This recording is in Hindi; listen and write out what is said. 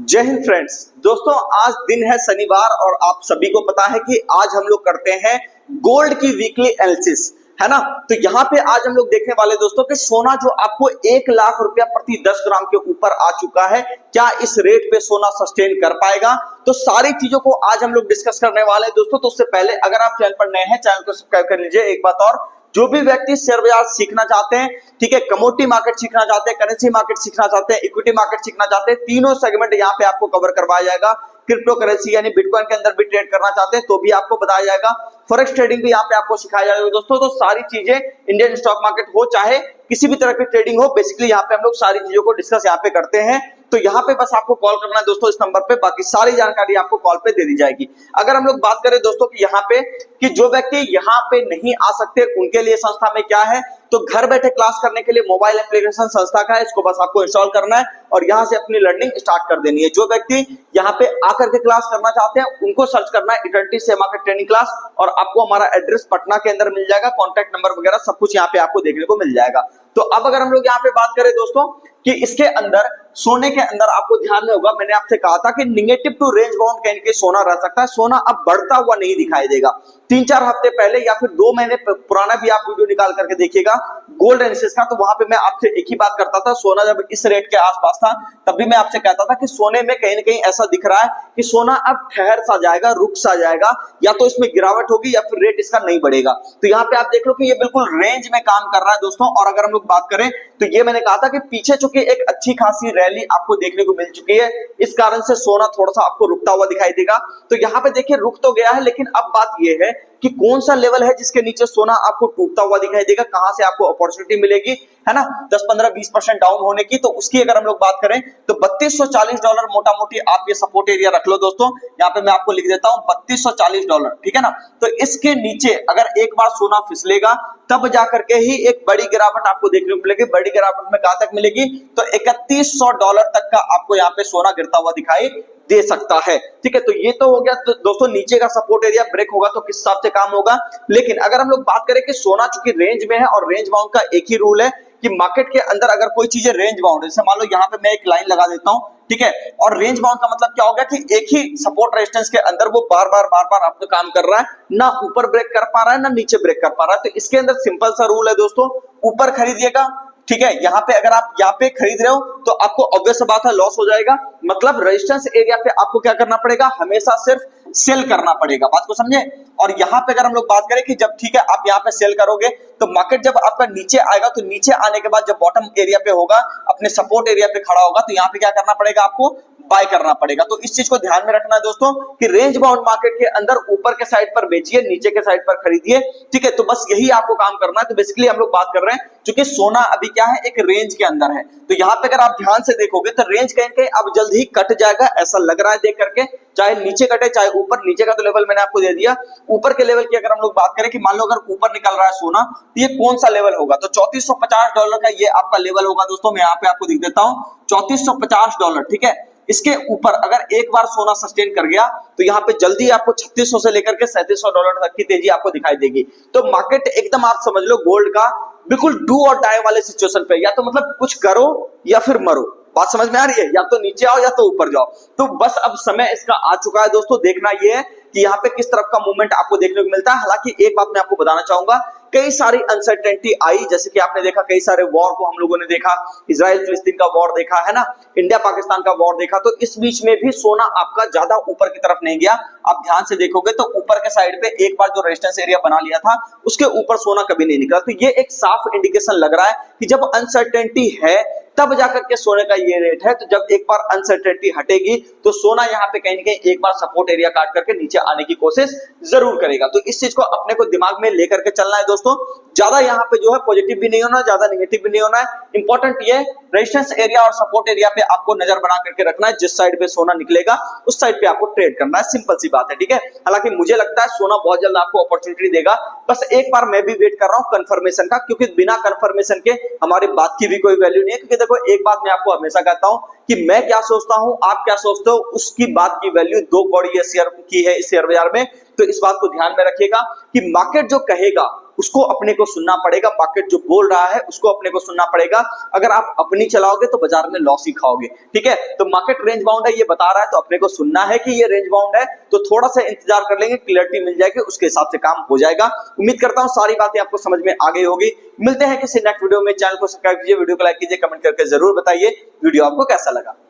जय हिंद फ्रेंड्स। दोस्तों आज दिन है शनिवार और आप सभी को पता है कि आज हम लोग करते हैं गोल्ड की वीकली एनालिसिस, है ना। तो यहाँ पे आज हम लोग देखने वाले दोस्तों कि सोना जो आपको 1 लाख रुपया प्रति 10 ग्राम के ऊपर आ चुका है, क्या इस रेट पे सोना सस्टेन कर पाएगा। तो सारी चीजों को आज हम लोग डिस्कस करने वाले हैं दोस्तों। तो उससे पहले अगर आप चैनल पर नए हैं, चैनल को सब्सक्राइब कर लीजिए। एक बात और, जो भी व्यक्ति शेयर बाजार सीखना चाहते हैं, ठीक है, कमोडिटी मार्केट सीखना चाहते हैं, करेंसी मार्केट सीखना चाहते हैं, इक्विटी मार्केट सीखना चाहते हैं, तीनों सेगमेंट यहाँ पे आपको कवर करवाया जाएगा। क्रिप्टो करेंसी यानी बिटकॉइन के अंदर भी ट्रेड करना चाहते हैं तो भी आपको बताया जाएगा। फॉरेक्स ट्रेडिंग भी यहाँ पे आपको सिखाया जाएगा दोस्तों। तो सारी चीजें इंडियन स्टॉक मार्केट हो चाहे किसी भी तरह की ट्रेडिंग हो, बेसिकली यहाँ पे हम लोग सारी चीजों को डिस्कस यहाँ पे करते हैं। तो यहाँ पे बस आपको कॉल करना है दोस्तों इस नंबर पे, बाकी सारी जानकारी आपको कॉल पे दे दी जाएगी। अगर हम लोग बात करें दोस्तों कि यहाँ पे कि जो व्यक्ति यहाँ पे नहीं आ सकते उनके लिए संस्था में क्या है, तो घर बैठे क्लास करने के लिए मोबाइल एप्लीकेशन संस्था का है, इसको बस आपको इंस्टॉल करना है और यहाँ से अपनी लर्निंग स्टार्ट कर देनी है। जो व्यक्ति यहाँ पे आकर के क्लास करना चाहते हैं उनको सर्च करना है eternity share market training class, और आपको हमारा एड्रेस पटना के अंदर मिल जाएगा, कॉन्टैक्ट नंबर वगैरह सब कुछ यहाँ पे आपको देखने को मिल जाएगा। तो अब अगर हम लोग यहाँ पे बात करें दोस्तों कि इसके अंदर सोने के अंदर आपको ध्यान में होगा, मैंने आपसे कहा था कि निगेटिव टू रेंज बाउंड कहीं के सोना रह सकता है। सोना अब बढ़ता हुआ नहीं दिखाई देगा। 3-4 हफ्ते पहले या फिर 2 महीने पुराना भी आप वीडियो निकाल करके देखिएगा गोल्ड एनालिसिस का, तो वहां पे मैं आपसे एक ही बात करता था। सोना जब इस रेट के आसपास था तब भी मैं आपसे कहता था कि सोने में कहीं ना कहीं ऐसा दिख रहा है कि सोना अब ठहर सा जाएगा, रुक सा जाएगा, या तो इसमें गिरावट होगी या फिर रेट इसका नहीं बढ़ेगा। तो यहाँ पे आप देख लो कि ये बिल्कुल रेंज में काम कर रहा है दोस्तों। और अगर हम लोग बात करें तो ये मैंने कहा था कि पीछे चूंकि एक अच्छी खासी रैली आपको देखने को मिल चुकी है, इस कारण से सोना थोड़ा सा आपको रुकता हुआ दिखाई देगा। तो यहाँ पे देखिए रुक तो गया है, लेकिन अब बात ये है कि कौन सा लेवल है जिसके नीचे सोना आपको टूटता हुआ दिखाई देगा, कहां से आपको अपॉर्चुनिटी मिलेगी, है ना, 10-15-20% डाउन होने की। तो उसकी अगर हम लोग बात करें तो $3240 मोटा मोटी आप ये सपोर्ट एरिया रख लो दोस्तों। यहाँ पे मैं आपको लिख देता हूं $3240, ठीक है ना। तो इसके नीचे अगर एक बार सोना फिसलेगा तब जाकर के ही एक बड़ी गिरावट आपको देखने को मिलेगी। बड़ी गिरावट में कहां तक मिलेगी, तो $3100 तक का आपको यहाँ पे सोना गिरता हुआ दिखाई दे सकता है, ठीक है। तो ये तो हो गया। तो दोस्तों नीचे का सपोर्ट एरिया ब्रेक होगा तो किस हिसाब से काम होगा। लेकिन अगर हम लोग बात करें कि सोना चूंकि रेंज में है और रेंज बाउंड का एक ही रूल है कि मार्केट के अंदर अगर कोई चीजें रेंज बाउंड, जैसे मान लो यहाँ पे मैं एक लाइन लगा देता हूं, ठीक है, और रेंज बाउंड का मतलब क्या हो गया कि एक ही सपोर्ट रेजिस्टेंस के अंदर वो बार बार आपका काम कर रहा है, ना ऊपर ब्रेक कर पा रहा है ना नीचे ब्रेक कर पा रहा है। तो इसके अंदर सिंपल सा रूल है दोस्तों, ऊपर खरीदिएगा, ठीक है। यहाँ पे अगर आप यहाँ पे खरीद रहे हो तो आपको ऑब्वियस बात है लॉस हो जाएगा। मतलब रेजिस्टेंस एरिया पे आपको क्या करना पड़ेगा, हमेशा सिर्फ सेल करना पड़ेगा। बात को समझे। और यहाँ पे अगर हम लोग बात करें कि जब ठीक है आप यहाँ पे सेल करोगे तो मार्केट जब आपका नीचे आएगा, तो नीचे आने के बाद जब बॉटम एरिया पे होगा, अपने सपोर्ट एरिया पे खड़ा होगा, तो यहाँ पे क्या करना पड़ेगा, आपको बाय करना पड़ेगा। तो इस चीज को ध्यान में रखना है दोस्तों कि रेंज बाउंड मार्केट के अंदर ऊपर के साइड पर बेचिए, नीचे के साइड पर खरीदिए, ठीक है। तो बस यही आपको काम करना है। तो बेसिकली हम लोग बात कर रहे हैं क्योंकि सोना अभी क्या है, एक रेंज के अंदर है। तो यहाँ पे अगर आप ध्यान से देखोगे तो रेंज कहीं कहीं अब जल्द ही कट जाएगा, ऐसा लग रहा है देख करके, चाहे नीचे कटे चाहे ऊपर। नीचे का तो लेवल मैंने आपको दे दिया, ऊपर के लेवल की अगर हम लोग बात करें कि मान लो अगर ऊपर निकल रहा है सोना तो ये कौन सा लेवल होगा, तो $3450 का ये आपका लेवल होगा दोस्तों। मैं यहाँ पे आपको दिख देता हूँ $3450, ठीक है। इसके ऊपर अगर एक बार सोना सस्टेन कर गया तो यहाँ पे जल्दी आपको 3600 से लेकर के $3700 तक की तेजी आपको दिखाई देगी। तो मार्केट एकदम आप समझ लो गोल्ड का बिल्कुल डू और डाई वाले सिचुएशन पे, या तो मतलब कुछ करो या फिर मरो। बात समझ में आ रही है, या तो नीचे आओ या तो ऊपर जाओ। तो बस अब समय इसका आ चुका है दोस्तों। देखना ये है कि यहाँ पे किस तरफ का मूवमेंट आपको देखने को मिलता है। हालांकि एक बात मैं आपको बताना चाहूंगा, कई सारी अनसर्टेनिटी आई, जैसे कि आपने देखा कई सारे वॉर को हम लोगों ने देखा, इजराइल फिलिस्तीन का वॉर देखा, है ना, इंडिया पाकिस्तान का वॉर देखा। तो इस बीच में भी सोना आपका ज्यादा ऊपर की तरफ नहीं गया। आप ध्यान से देखोगे तो ऊपर के साइड पे एक बार जो रेजिस्टेंस एरिया बना लिया था उसके ऊपर सोना कभी नहीं निकला। तो ये एक साफ इंडिकेशन लग रहा है कि जब अनसर्टेनिटी है तब जाकर के सोने का ये रेट है। तो जब एक बार अनसर्टेनिटी हटेगी तो सोना यहाँ पे कहीं ना कहीं एक बार सपोर्ट एरिया काट करके नीचे आने की कोशिश जरूर करेगा। तो इस चीज को अपने को दिमाग में लेकर के चलना है दोस्तों। ज्यादा यहाँ पे जो है पॉजिटिव भी नहीं होना, ज्यादा नेगेटिव भी नहीं होना है। इंपॉर्टेंट ये रेजिस्टेंस एरिया और सपोर्ट एरिया पे आपको नजर बना करके रखना है। जिस साइड पे सोना निकलेगा उस साइड पे आपको ट्रेड करना है, सिंपल सी बात है, ठीक है। हालांकि मुझे लगता है सोना बहुत जल्द आपको अपॉर्चुनिटी देगा। बस एक बार मैं भी वेट कर रहा हूँ कंफर्मेशन का, क्योंकि बिना कंफर्मेशन के हमारी बात की भी कोई वैल्यू नहीं है। क्योंकि देखो एक बात मैं आपको हमेशा कहता हूं कि मैं क्या सोचता हूं, आप क्या सोचते हो, उसकी बात की वैल्यू 2 कौड़ी शेयर की है इस शेयर बाजार में। तो इस बात को ध्यान में रखिएगा कि मार्केट जो कहेगा उसको अपने को सुनना पड़ेगा, मार्केट जो बोल रहा है उसको अपने को सुनना पड़ेगा। अगर आप अपनी चलाओगे तो बाजार में लॉस ही खाओगे, ठीक है। तो मार्केट रेंज बाउंड है ये बता रहा है, तो अपने को सुनना है कि ये रेंज बाउंड है, तो थोड़ा सा इंतजार कर लेंगे, क्लियरिटी मिल जाएगी, उसके हिसाब से काम हो जाएगा। उम्मीद करता हूं सारी बातें आपको समझ में आ गई होगी। मिलते हैं किसी नेक्स्ट वीडियो में। चैनल को सब्सक्राइब कीजिए, वीडियो को लाइक कीजिए, कमेंट करके जरूर बताइए वीडियो आपको कैसा लगा।